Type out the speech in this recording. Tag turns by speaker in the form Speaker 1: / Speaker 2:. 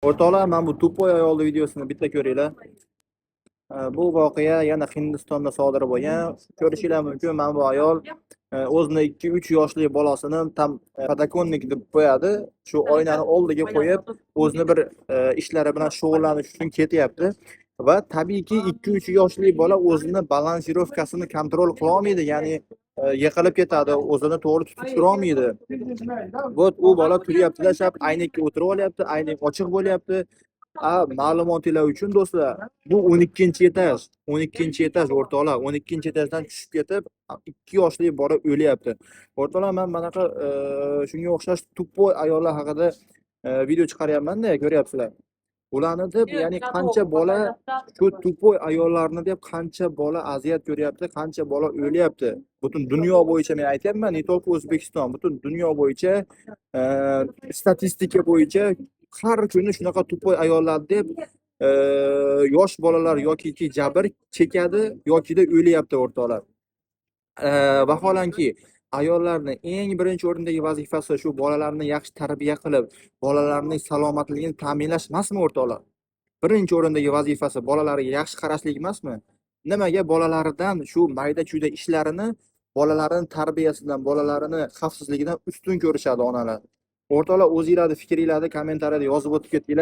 Speaker 1: O'rtoqlar, mana bu to'ppoy ayolni videosini bitta ko'ringlar. Bu voqea yana Hindistonda sodir bo'lgan. Ko'rishinglar mumkin, mana bu ayol o'zini 2-3 yoshli bolasini tam podakonnik deb qo'yadi. Shu oynani oldiga qo'yib, o'zini bir ishlari bilan shug'ullanish uchun ketyapti. Va tabiiyki 2-3 yoshli bola o'zini balansirovkasini kontrol qila olmaydi, ya'ni yiqilib ketadi, o'zini to'g'ri tutib tura olmaydi. U bola turyapti-da, shab aynakka o'tirib olyapti, aynak ochiq bo'lyapti. Ma'lumotinglar uchun do'stlar, bu 12-etaj. 12-etaj o'rtoqlar, 12-etajdan tushib ketib, 2 yoshli bola o'lyapti. O'rtoqlar, men manaqa shunga o'xshash tuppoy ayollar haqida video chiqaryapman-da, ko'ryapsizlar. Ularni deb, ya'ni qancha bola shu tuppoy ayollarni deb qancha bola aziyat ko'ryapti, qancha bola o'lyapti. Butun dunyo bo'yicha men aytyapman, ne только O'zbekiston, butun dunyo bo'yicha statistika bo'yicha har kuni shunaqa tuppoy ayollar deb yosh bolalar yoki jabr chekadi yokida o'lyapti o'rtoqlar. Vaholanki ayollarni eng birinchi o'rindagi vazifasi shu bolalarni yaxshi tarbiya qilib, bolalarning salomatligini ta'minlash emasmi o'rtoqlar? Birinchi o'rindagi vazifasi bolalariga yaxshi qarashlik emasmi? Nimaga bolalaridan shu mayda-chuyda ishlarini, bolalarini tarbiyasidan, bolalarini xavfsizligidan ustun ko'rishadi onalar? O'rtoqlar, o'zingizlarning fikringizni kommentariyada yozib o'tib ketinglar.